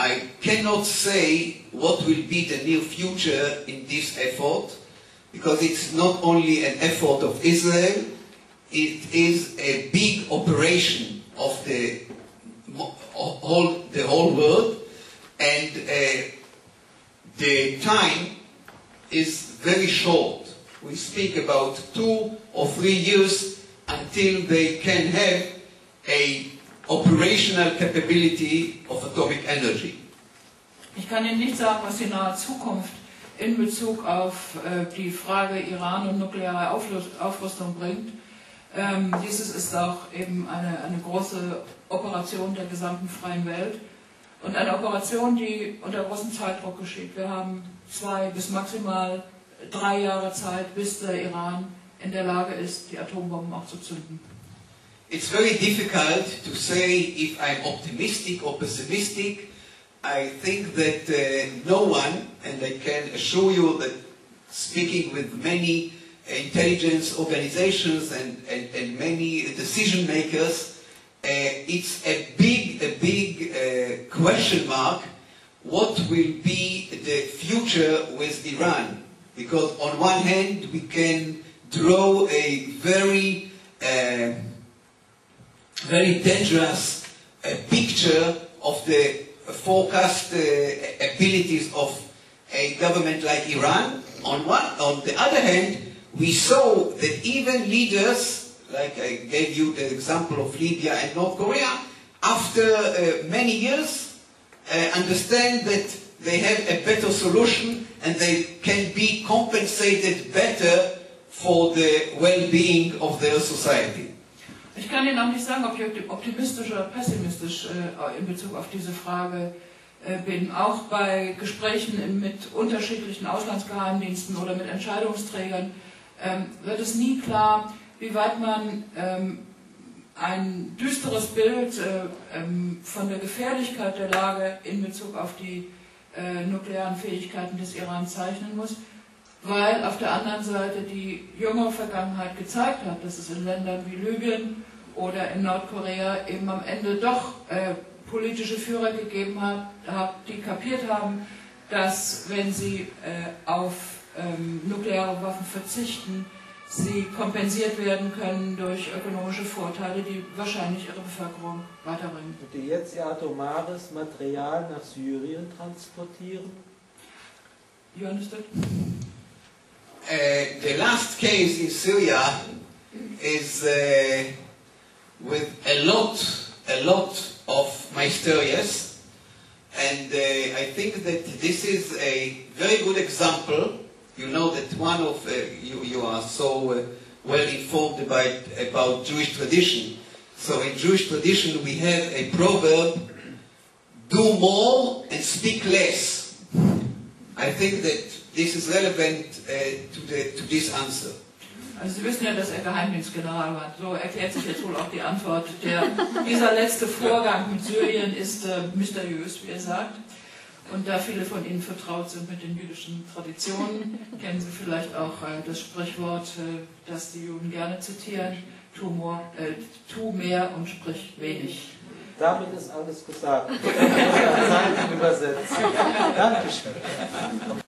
I cannot say what will be the near future in this effort, because it's not only an effort of Israel, it is a big operation of the whole world, and the time is very short. We speak about 2 or 3 years until they can have a operational capability of atomic energy. Ich kann Ihnen nicht sagen, was die nahe Zukunft in Bezug auf die Frage Iran und nukleare Aufrüstung bringt. Dieses ist auch eben eine große Operation der gesamten freien Welt und eine Operation, die unter großem Zeitdruck geschieht. Wir haben 2 bis maximal 3 Jahre Zeit, bis der Iran in der Lage ist, die Atombomben auch zu zünden. It's very difficult to say if I'm optimistic or pessimistic. I think that no one, and I can assure you that speaking with many intelligence organizations and many decision makers, it's a big question mark what will be the future with Iran. Because on one hand we can draw a very dangerous picture of the forecast abilities of a government like Iran. On the other hand, we saw that even leaders, like I gave you the example of Libya and North Korea, after many years understand that they have a better solution and they can be compensated better for the well-being of their society. Ich kann Ihnen auch nicht sagen, ob ich optimistisch oder pessimistisch in Bezug auf diese Frage bin. Auch bei Gesprächen mit unterschiedlichen Auslandsgeheimdiensten oder mit Entscheidungsträgern wird es nie klar, wie weit man ein düsteres Bild von der Gefährlichkeit der Lage in Bezug auf die nuklearen Fähigkeiten des Iran zeichnen muss, weil auf der anderen Seite die jüngere Vergangenheit gezeigt hat, dass es in Ländern wie Libyen oder in Nordkorea eben am Ende doch politische Führer gegeben hat, die kapiert haben, dass wenn sie auf nukleare Waffen verzichten, sie kompensiert werden können durch ökonomische Vorteile, die wahrscheinlich ihre Bevölkerung weiterbringen. Und die jetzt ihr atomares Material nach Syrien transportieren? You understood? The last case in Syria is with a lot of mysterious, and I think that this is a very good example. You know that one of you are so well informed about Jewish tradition. So in Jewish tradition we have a proverb: do more and speak less. I think that this is relevant to this answer. Also Sie wissen ja, dass er Geheimdienstgeneral war. So erklärt sich jetzt wohl auch die Antwort. Dieser letzte Vorgang mit Syrien ist mysteriös, wie er sagt. Und da viele von Ihnen vertraut sind mit den jüdischen Traditionen, kennen Sie vielleicht auch das Sprichwort, das die Juden gerne zitieren: tu mehr und sprich wenig. Damit ist alles gesagt. Ich muss Seiten übersetzen. Dankeschön.